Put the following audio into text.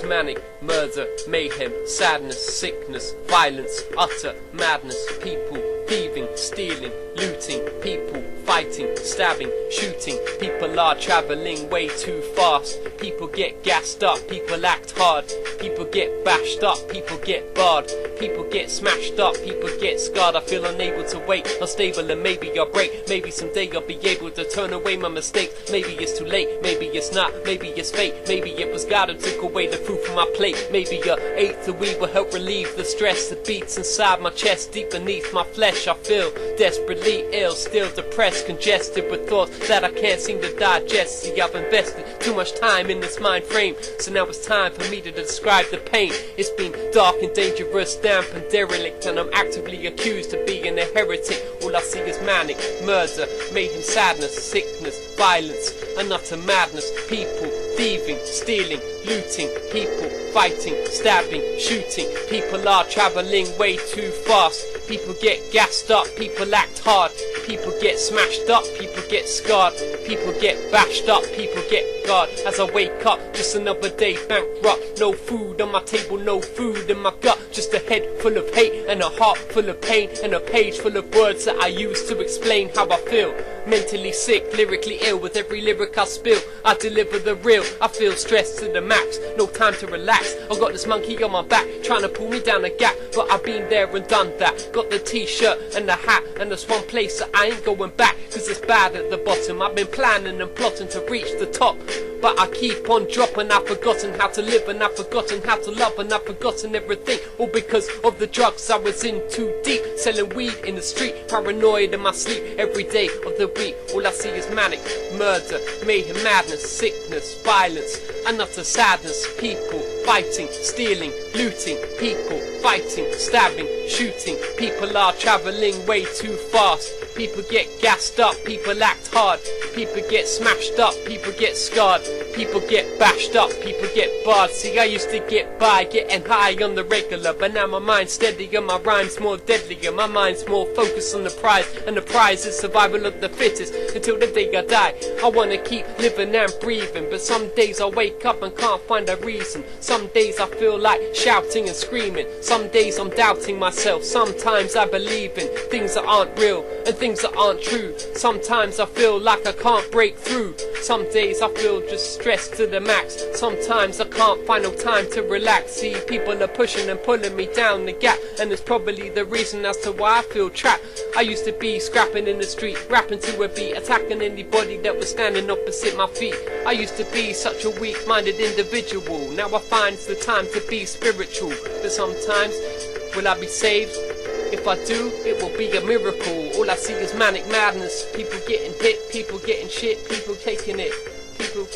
is manic, murder, mayhem, sadness, sickness, violence, utter madness, people thieving, stealing, looting, people fighting, stabbing, shooting, people are travelling way too fast, people get gassed up, people act hard, people get bashed up, people get barred, people get smashed up, people get scarred. I feel unable to wait, unstable, and maybe I'll break. Maybe someday I'll be able to turn away my mistakes. Maybe it's too late, maybe it's not, maybe it's fate, maybe it was God who took away the food from my plate. Maybe a eighth of weed will help relieve the stress that beats inside my chest, deep beneath my flesh. I feel desperately ill, still depressed, congested with thoughts that I can't seem to digest. See, I've invested too much time in this mind frame, so now it's time for me to describe the pain. It's been dark and dangerous, damp and derelict, and I'm actively accused of being a heretic. All I see is manic, murder, mayhem, sadness, sickness, violence, and utter madness, people thieving, stealing, looting, people fighting, stabbing, shooting, people are travelling way too fast, people get gassed up, people act hard, people get smashed up, people get scarred, people get bashed up, people get scarred. As I wake up, just another day bankrupt, no food on my table, no food in my gut, just a head full of hate and a heart full of pain, and a page full of words that I use to explain how I feel. Mentally sick, lyrically ill, with every lyric I spill, I deliver the real. I feel stressed to the max, no time to relax. I got this monkey on my back, trying to pull me down a gap, but I've been there and done that. Got the t-shirt and the hat, and there's one place that I ain't going back, cause it's bad at the bottom. I've been planning and plotting to reach the top, but I keep on dropping. I've forgotten how to live, and I've forgotten how to love, and I've forgotten everything, all because of the drugs I was in too deep. Selling weed in the street, paranoid in my sleep, every day of the week. All I see is manic, murder, mayhem, madness, sickness, violence, and utter sadness, people fighting, stealing, looting, people fighting, stabbing, shooting, people are travelling way too fast, people get gassed up, people act hard, people get smashed up, people get scarred, people get bashed up, people get barred. See, I used to get by, getting high on the regular, but now my mind's steadier, my rhyme's more deadlier, my mind's more focused on the prize, and the prize is survival of the fittest, until the day I die. I wanna keep living and breathing, but some days I wake up and can't find a reason. Some days I feel like shouting and screaming, some days I'm doubting myself, sometimes I believe in things that aren't real and things that aren't true. Sometimes I feel like I can't break through, some days I feel just stressed to the max, sometimes I can't find no time to relax. See, people are pushing and pulling me down the gap, and it's probably the reason as to why I feel trapped. I used to be scrapping in the street, rapping to a beat, attacking anybody that was standing opposite my feet. I used to be such a weak-minded individual, now I find it's the time to be spiritual. But sometimes, will I be saved? If I do, it will be a miracle. All I see is manic madness, people getting hit, people getting shit, people taking it, people